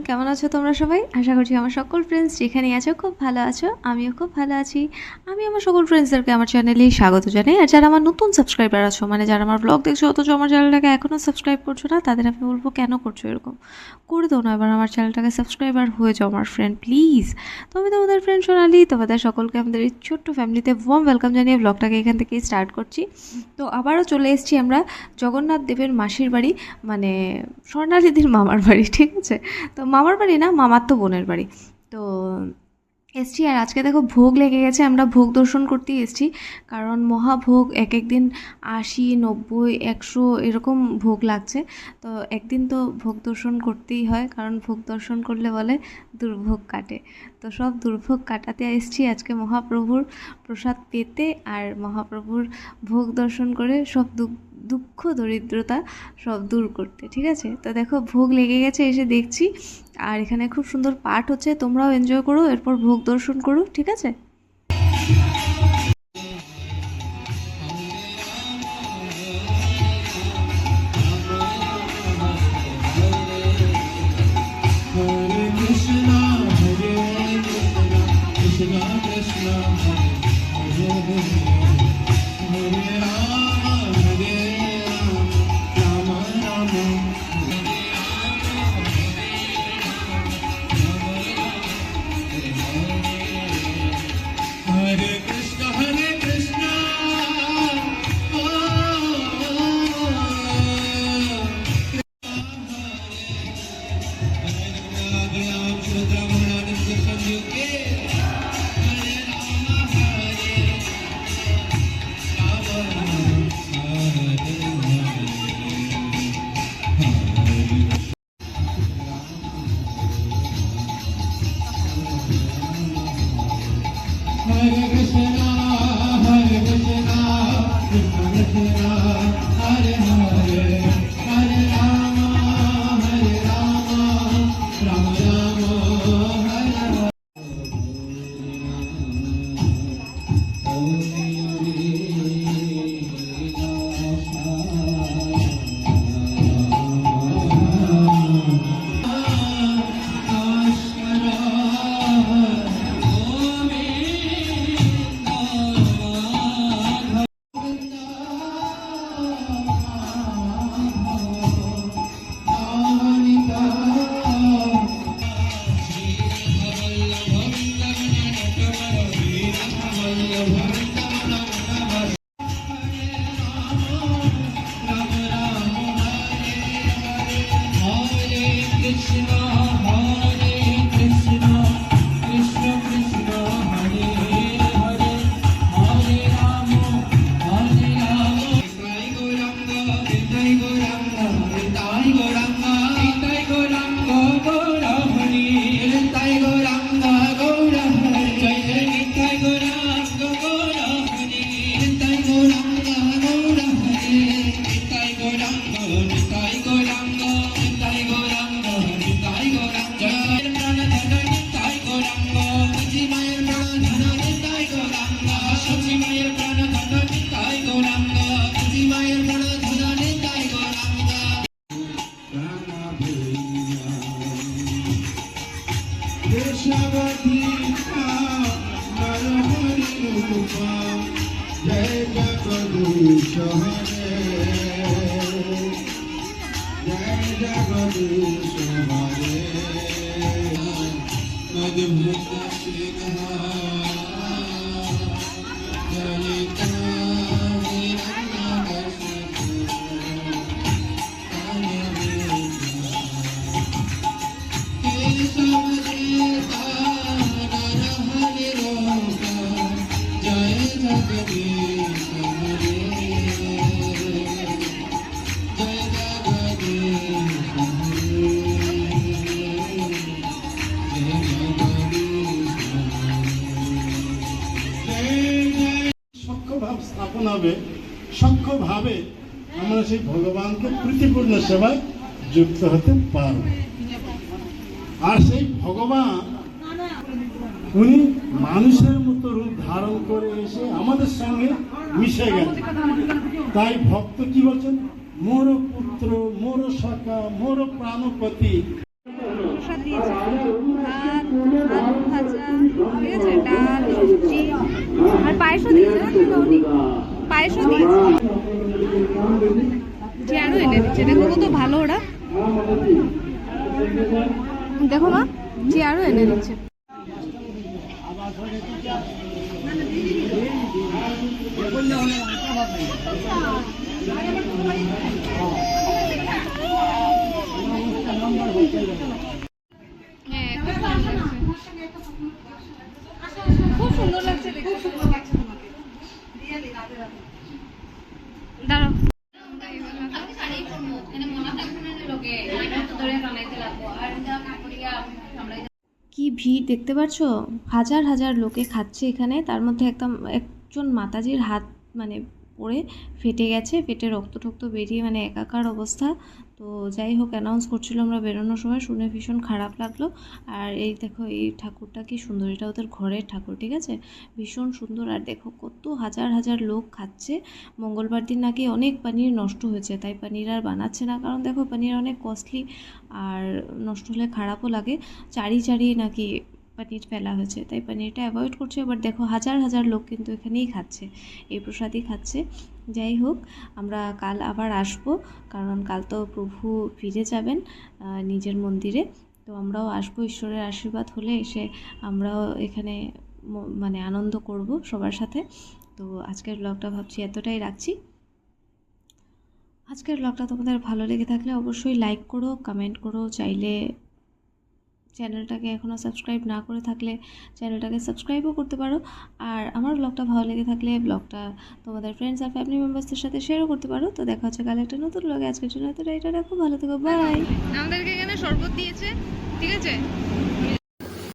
কেমন আছো তোমরা সবাই? আশা করছি আমার সকল ফ্রেন্ডস যেখানেই আছো খুব ভালো আছো। আমিও খুব ভালো আছি। আমি আমার সকল ফ্রেন্ডসদেরকে আমার চ্যানেলে স্বাগত জানাই। আর যারা আমার নতুন সাবস্ক্রাইবার আছো, মানে যারা আমার ব্লগ দেখছো অথচ আমার চ্যানেলটাকে এখনও সাবস্ক্রাইব করছো না, তাদের আমি বলবো কেন করছো এরকম? করে দাও না এবার আমার চ্যানেলটাকে সাবস্ক্রাইবার হয়ে যাও আমার ফ্রেন্ড, প্লিজ। তো আমি তোমাদের ফ্রেন্ড সোনালি, তোমাদের সকলকে আমাদের এই ছোট্ট ফ্যামিলিতে ওয়ার্ম ওয়েলকাম জানিয়ে ব্লগটাকে এখান থেকেই স্টার্ট করছি। তো আবারও চলে এসেছি আমরা জগন্নাথ দেবের মাসির বাড়ি, মানে স্বর্ণালীদির মামার বাড়ি, ঠিক আছে? তো মামার বাড়ি না, মামার তো বোনের বাড়ি। তো এসছি, আর আজকে দেখো ভোগ লেগে গেছে, আমরা ভোগ দর্শন করতেই এসছি। কারণ মহাভোগ এক একদিন ৮০, ৯০, ১০০ এরকম ভোগ লাগছে। তো একদিন তো ভোগ দর্শন করতেই হয়, কারণ ভোগ দর্শন করলে বলে দুর্ভোগ কাটে। তো সব দুর্ভোগ কাটাতে এসছি আজকে মহাপ্রভুর প্রসাদ পেতে, আর মহাপ্রভুর ভোগ দর্শন করে সব দুঃখ দরিদ্রতা সব দূর করতে, ঠিক আছে? তো দেখো ভোগ লেগে গেছে, এসে দেখছি। আর এখানে খুব সুন্দর পাঠ হচ্ছে, তোমরাও এনজয় করো, এরপর ভোগ দর্শন করো, ঠিক আছে? जय जगदीश हरे, जय जगदीश हरे, मधुभूत স্থাপন হবে, সক্ষভাবে আমরা সেই ভগবানকে প্রীতিপূর্ণ সেবায় যুক্ত হতে পারব। আর সেই ভগবান উনি মানুষের মতো রূপ ধারণ করে এসে আমাদের সঙ্গে মিশে গেছে। তাই ভক্ত কি বলছেন, মোর পুত্র, মোর সখা, মোর প্রাণপতি। প্রসাদ দিয়েছে, ভাত, আলু ভাজা, ঠিক আছে, ডাল, সবজি আর পায়েসও দিয়েছে। পায়েসও দিয়েছে, চেয়ারও এনে দিচ্ছে। দেখো কত ভালো ওরা, দেখো মা চেয়ারও এনে দিচ্ছে। হ্যাঁ, খুব সুন্দর লাগছে দেখতে। দাঁড়াও, কি ভিড় দেখতে পাচ্ছ, হাজার হাজার লোকে খাচ্ছে এখানে। তার মধ্যে একজন মাতাজির হাত মানে পড়ে ফেটে গেছে, ফেটে রক্ত টক্ত বেরিয়ে মানে একাকার অবস্থা। তো যাই হোক, অ্যানাউন্স করছিল আমরা বেরোনোর সময়, শুনে ভীষণ খারাপ লাগলো। আর এই দেখো এই ঠাকুরটা কি সুন্দর, এটা ওদের ঘরের ঠাকুর, ঠিক আছে, ভীষণ সুন্দর। আর দেখো কত হাজার হাজার লোক খাচ্ছে। মঙ্গলবার দিন নাকি অনেক পনির নষ্ট হয়েছে, তাই পনির আর বানাচ্ছে না, কারণ দেখো পনির অনেক কস্টলি আর নষ্ট হলে খারাপও লাগে। চারি নাকি পনির ফেলা হয়েছে, তাই পনিরটা অ্যাভয়েড করছে। এবার দেখো হাজার হাজার লোক কিন্তু এখানেই খাচ্ছে, এই প্রসাদই খাচ্ছে। যাই হোক, আমরা কাল আবার আসবো, কারণ কাল তো প্রভু ফিরে যাবেন নিজের মন্দিরে। তো আমরাও আসবো, ঈশ্বরের আশীর্বাদ হলে এসে আমরাও এখানে মানে আনন্দ করব সবার সাথে। তো আজকের ব্লগটা ভাবছি এতটাই রাখছি। আজকের ব্লগটা তোমাদের ভালো লেগে থাকলে অবশ্যই লাইক করো, কমেন্ট করো, চাইলে চ্যানেলটাকে এখনও সাবস্ক্রাইব না করে থাকলে চ্যানেলটাকে সাবস্ক্রাইবও করতে পারো। আর আমার ব্লগটা ভালো লেগে থাকলে ব্লগটা তোমাদের ফ্রেন্ডস আর ফ্যামিলি মেম্বার্সদের সাথে শেয়ারও করতে পারো। তো দেখা হচ্ছে কাল একটা নতুন ব্লগে। আজকের জন্য এতটা, এটা রাখো, ভালো থেকো, বাই। আমাদেরকে এখানে শরবত দিয়েছে, ঠিক আছে।